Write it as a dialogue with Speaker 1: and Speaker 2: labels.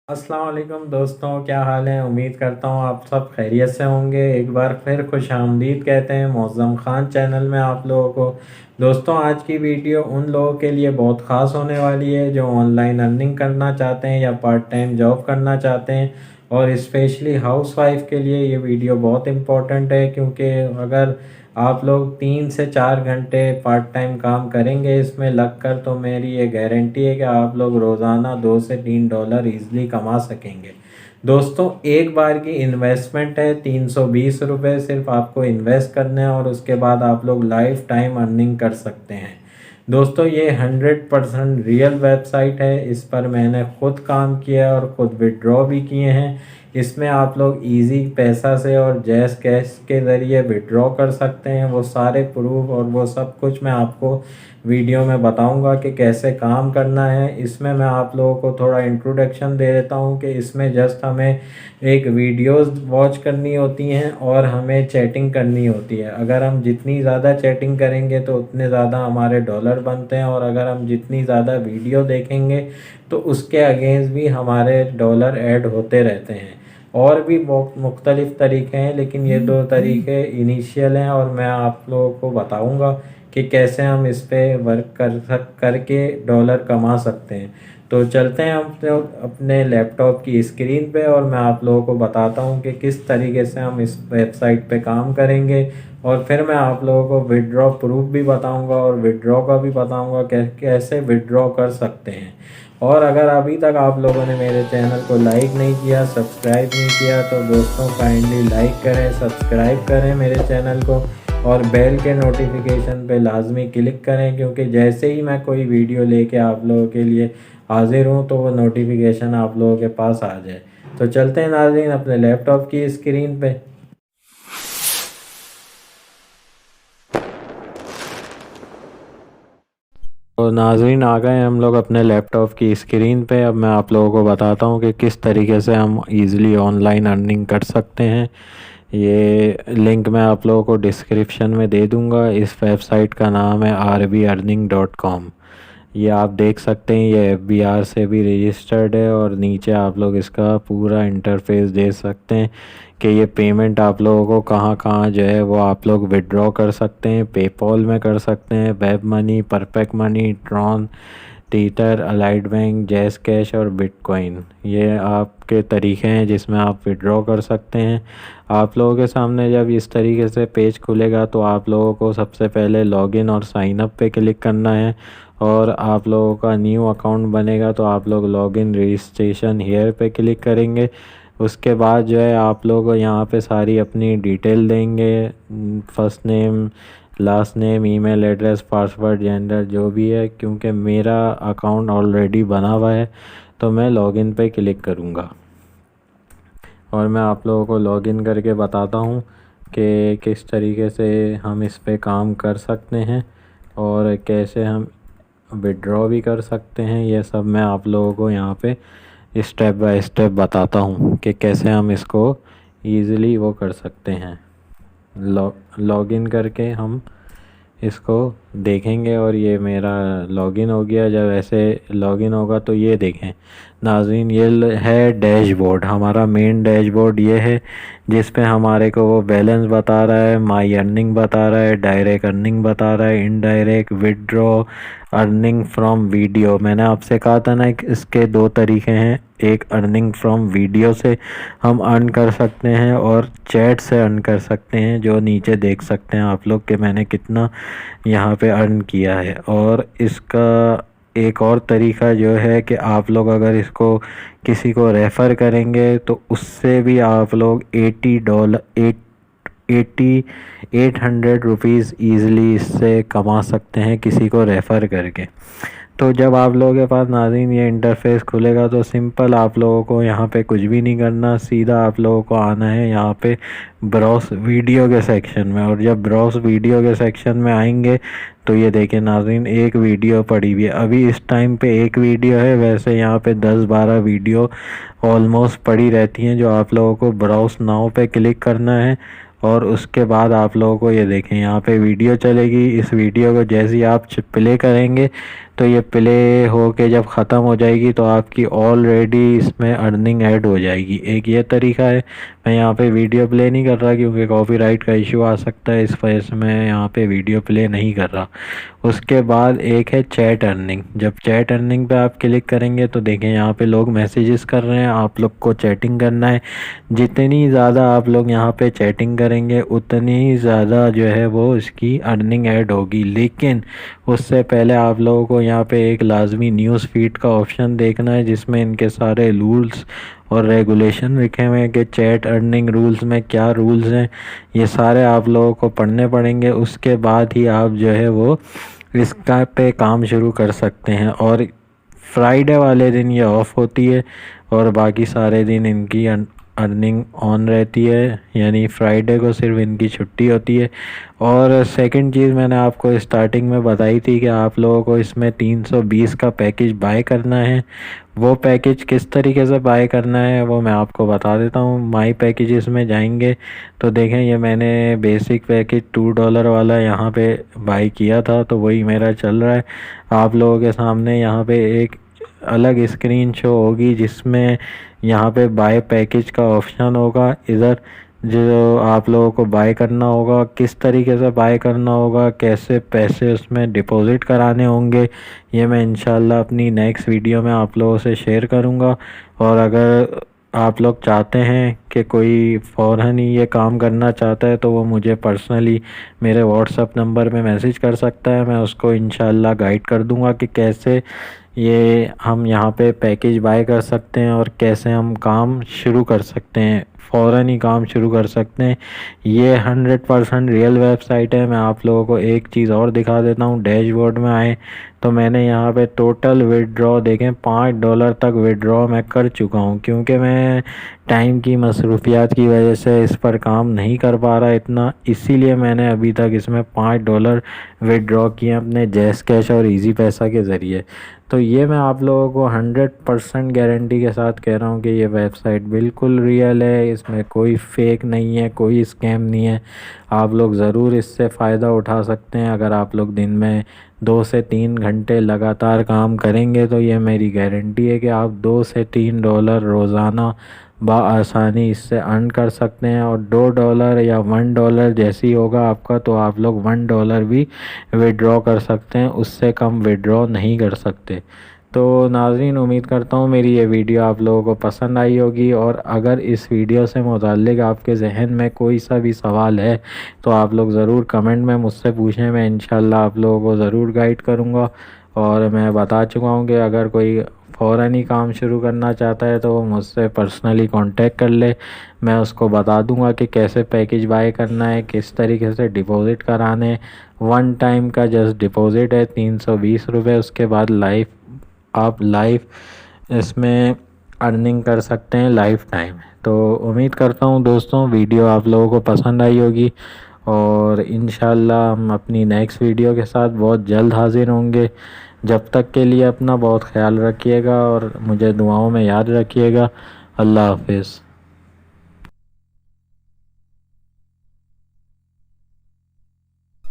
Speaker 1: अस्सलाम वालेकुम दोस्तों, क्या हाल है। उम्मीद करता हूँ आप सब खैरियत से होंगे। एक बार फिर खुश आमदीद कहते हैं मौज़म ख़ान चैनल में आप लोगों को। दोस्तों, आज की वीडियो उन लोगों के लिए बहुत ख़ास होने वाली है जो ऑनलाइन अर्निंग करना चाहते हैं या पार्ट टाइम जॉब करना चाहते हैं। और स्पेशली हाउसवाइफ के लिए ये वीडियो बहुत इम्पोर्टेंट है, क्योंकि अगर आप लोग 3 से 4 घंटे पार्ट टाइम काम करेंगे इसमें लग कर, तो मेरी ये गारंटी है कि आप लोग रोज़ाना $2 से $3 ईज़िली कमा सकेंगे। दोस्तों, एक बार की इन्वेस्टमेंट है ₹320, सिर्फ आपको इन्वेस्ट करना है और उसके बाद आप लोग लाइफ टाइम अर्निंग कर सकते हैं। दोस्तों, ये 100% रियल वेबसाइट है। इस पर मैंने खुद काम किया है और खुद विड्रॉ भी किए हैं। इसमें आप लोग इजी पैसा से और जैज़ कैश के ज़रिए विड्रॉ कर सकते हैं। वो सारे प्रूफ और वो सब कुछ मैं आपको वीडियो में बताऊंगा कि कैसे काम करना है। इसमें मैं आप लोगों को थोड़ा इंट्रोडक्शन दे देता हूं कि इसमें जस्ट हमें एक वीडियोस वॉच करनी होती हैं और हमें चैटिंग करनी होती है। अगर हम जितनी ज़्यादा चैटिंग करेंगे तो उतने ज़्यादा हमारे डॉलर बनते हैं, और अगर हम जितनी ज़्यादा वीडियो देखेंगे तो उसके अगेंस्ट भी हमारे डॉलर ऐड होते रहते हैं। और भी मुख्तलिफ़ तरीके हैं, लेकिन ये दो तरीके इनिशियल हैं और मैं आप लोगों को बताऊंगा कि कैसे हम इस पे वर्क करके डॉलर कमा सकते हैं। तो चलते हैं हम तो अपने लैपटॉप की स्क्रीन पे और मैं आप लोगों को बताता हूँ कि किस तरीके से हम इस वेबसाइट पे काम करेंगे। और फिर मैं आप लोगों को विड्रॉ प्रूफ भी बताऊंगा और विड्रॉ का भी बताऊंगा कैसे विड्रॉ कर सकते हैं। और अगर अभी तक आप लोगों ने मेरे चैनल को लाइक नहीं किया, सब्सक्राइब नहीं किया, तो दोस्तों काइंडली लाइक करें, सब्सक्राइब करें मेरे चैनल को और बेल के नोटिफिकेशन पे लाजमी क्लिक करें, क्योंकि जैसे ही मैं कोई वीडियो लेके आप लोगों के लिए हाजिर हूँ तो वो नोटिफिकेशन आप लोगों के पास आ जाए। तो चलते हैं नाज़रीन अपने लैपटॉप की स्क्रीन पे। तो नाज़रीन आ गए हम लोग अपने लैपटॉप की स्क्रीन पे। अब मैं आप लोगों को बताता हूँ कि किस तरीके से हम इजीली ऑनलाइन अर्निंग कर सकते हैं। ये लिंक मैं आप लोगों को डिस्क्रिप्शन में दे दूँगा। इस वेबसाइट का नाम है rbearning.com। ये आप देख सकते हैं, ये FBR से भी रजिस्टर्ड है और नीचे आप लोग इसका पूरा इंटरफेस देख सकते हैं कि ये पेमेंट आप लोगों को कहाँ कहाँ जो है वो आप लोग विड्रॉ कर सकते हैं। पेपॉल में कर सकते हैं, web money, perfect money, Tron, Teeter, allied bank, jazz cash और बिटकॉइन। ये आपके तरीके हैं जिसमें आप विड्रॉ कर सकते हैं। आप लोगों के सामने जब इस तरीके से पेज खुलेगा तो आप लोगों को सबसे पहले लॉगिन और साइन अप पे क्लिक करना है और आप लोगों का न्यू अकाउंट बनेगा तो आप लोग लॉगिन रजिस्ट्रेशन हेयर पे क्लिक करेंगे। उसके बाद जो है आप लोग यहाँ पे सारी अपनी डिटेल देंगे, first name, last name, email address, password, gender, जो भी है। क्योंकि मेरा अकाउंट ऑलरेडी बना हुआ है तो मैं लॉगिन पे क्लिक करूँगा और मैं आप लोगों को लॉगिन करके बताता हूँ कि किस तरीके से हम इस पे काम कर सकते हैं और कैसे हम विड्रॉ भी कर सकते हैं। ये सब मैं आप लोगों को यहाँ पे स्टेप बाय स्टेप बताता हूँ कि कैसे हम इसको ईज़िली वो कर सकते हैं। लॉगिन करके हम इसको देखेंगे और ये मेरा लॉगिन हो गया। जब ऐसे लॉगिन होगा तो ये देखें नाज़रीन, ये है डैशबोर्ड, हमारा मेन डैशबोर्ड ये है जिस पे हमारे को वो बैलेंस बता रहा है, माई अर्निंग बता रहा है, डायरेक्ट अर्निंग बता रहा है, indirect, withdraw, earning from video. मैंने आपसे कहा था ना कि इसके दो तरीके हैं, एक अर्निंग फ्रॉम वीडियो से हम अर्न कर सकते हैं और चैट से अर्न कर सकते हैं, जो नीचे देख सकते हैं आप लोग कि मैंने कितना यहाँ पे अर्न किया है। और इसका एक और तरीका जो है कि आप लोग अगर इसको किसी को रेफ़र करेंगे तो उससे भी आप लोग ₹800 ईज़िली इससे कमा सकते हैं किसी को रेफ़र करके। तो जब आप लोगों के पास नाज़रीन ये इंटरफेस खुलेगा तो सिंपल आप लोगों को यहाँ पे कुछ भी नहीं करना, सीधा आप लोगों को आना है यहाँ पे ब्राउज़ वीडियो के सेक्शन में। और जब ब्राउज़ वीडियो के सेक्शन में आएंगे तो ये देखिए नाज़रीन, एक वीडियो पड़ी हुई है। अभी इस टाइम पे एक वीडियो है, वैसे यहाँ पे 10-12 वीडियो ऑलमोस्ट पड़ी रहती हैं जो आप लोगों को ब्राउज़ नाउ पे क्लिक करना है। और उसके बाद आप लोगों को ये देखें यहाँ पे वीडियो चलेगी। इस वीडियो को जैसे ही आप प्ले करेंगे तो ये प्ले हो के जब ख़त्म हो जाएगी तो आपकी ऑलरेडी इसमें अर्निंग ऐड हो जाएगी। एक ये तरीका है। मैं यहाँ पे वीडियो प्ले नहीं कर रहा क्योंकि कॉपीराइट का इशू आ सकता है, इस वजह से मैं यहाँ पे वीडियो प्ले नहीं कर रहा। उसके बाद एक है चैट अर्निंग। जब चैट अर्निंग पे आप क्लिक करेंगे तो देखें यहाँ पे लोग मैसेजेस कर रहे हैं, आप लोग को चैटिंग करना है। जितनी ज़्यादा आप लोग यहाँ पे चैटिंग करेंगे उतनी ही ज़्यादा जो है वो इसकी अर्निंग ऐड होगी। लेकिन उससे पहले आप लोगों को यहाँ पे एक लाजमी न्यूज़ फीड का ऑप्शन देखना है, जिसमें इनके सारे रूल्स और रेगुलेशन लिखे हुए हैं कि चैट अर्निंग रूल्स में क्या रूल्स हैं। ये सारे आप लोगों को पढ़ने पड़ेंगे, उसके बाद ही आप जो है वो इसका पे काम शुरू कर सकते हैं। और फ्राइडे वाले दिन ये ऑफ होती है और बाकी सारे दिन इनकी अर्निंग ऑन रहती है, यानी फ्राइडे को सिर्फ इनकी छुट्टी होती है। और सेकंड चीज़ मैंने आपको स्टार्टिंग में बताई थी कि आप लोगों को इसमें 320 का पैकेज बाय करना है। वो पैकेज किस तरीके से बाय करना है वो मैं आपको बता देता हूँ। माई पैकेजेस में जाएंगे तो देखें ये मैंने बेसिक पैकेज $2 वाला यहाँ पे बाय किया था, तो वही मेरा चल रहा है। आप लोगों के सामने यहाँ पे एक अलग स्क्रीन शो होगी जिसमें यहाँ पे बाय पैकेज का ऑप्शन होगा। इधर जो आप लोगों को बाय करना होगा, किस तरीके से बाय करना होगा, कैसे पैसे उसमें डिपॉज़िट कराने होंगे, ये मैं इंशाल्लाह अपनी नेक्स्ट वीडियो में आप लोगों से शेयर करूँगा। और अगर आप लोग चाहते हैं कि कोई फ़ौरन ही ये काम करना चाहता है तो वो मुझे पर्सनली मेरे व्हाट्सअप नंबर पे मैसेज कर सकता है। मैं उसको इंशाल्लाह गाइड कर दूँगा कि कैसे ये हम यहाँ पे पैकेज बाय कर सकते हैं और कैसे हम काम शुरू कर सकते हैं, फ़ौरन ही काम शुरू कर सकते हैं। ये 100% रियल वेबसाइट है। मैं आप लोगों को एक चीज़ और दिखा देता हूँ। डैशबोर्ड में आए तो मैंने यहाँ पे टोटल विड्रॉ देखें $5 तक विड्रॉ मैं कर चुका हूँ, क्योंकि मैं टाइम की मसरूफियात की वजह से इस पर काम नहीं कर पा रहा इतना, इसीलिए मैंने अभी तक इसमें $5 विड्रॉ किए अपने जैस कैश और इजी पैसा के ज़रिए। तो ये मैं आप लोगों को 100% गारंटी के साथ कह रहा हूँ कि ये वेबसाइट बिल्कुल रियल है, इसमें कोई फेक नहीं है, कोई स्कैम नहीं है। आप लोग ज़रूर इससे फ़ायदा उठा सकते हैं। अगर आप लोग दिन में 2 से 3 घंटे लगातार काम करेंगे तो ये मेरी गारंटी है कि आप $2 से $3 रोज़ाना बआसानी इससे अर्न कर सकते हैं। और $2 या $1 जैसी होगा आपका तो आप लोग $1 भी विड्रॉ कर सकते हैं, उससे कम विड्रॉ नहीं कर सकते। तो नाज़रीन, उम्मीद करता हूँ मेरी ये वीडियो आप लोगों को पसंद आई होगी। और अगर इस वीडियो से मुताल्लिक़ आपके जहन में कोई सा भी सवाल है तो आप लोग ज़रूर कमेंट में मुझसे पूछें, मैं इंशाल्लाह आप लोगों को ज़रूर गाइड करूँगा। और मैं बता चुका हूँ कि अगर कोई फ़ौरन ही काम शुरू करना चाहता है तो वो मुझसे पर्सनली कांटेक्ट कर ले। मैं उसको बता दूंगा कि कैसे पैकेज बाय करना है, किस तरीके से डिपॉज़िट कराने। वन टाइम का जस्ट डिपॉज़िट है ₹320। उसके बाद आप लाइफ इसमें अर्निंग कर सकते हैं लाइफ टाइम। तो उम्मीद करता हूँ दोस्तों वीडियो आप लोगों को पसंद आई होगी और इंशाल्लाह हम अपनी नेक्स्ट वीडियो के साथ बहुत जल्द हाज़िर होंगे। जब तक के लिए अपना बहुत ख्याल रखिएगा और मुझे दुआओं में याद रखिएगा। अल्लाह हाफ़िज़।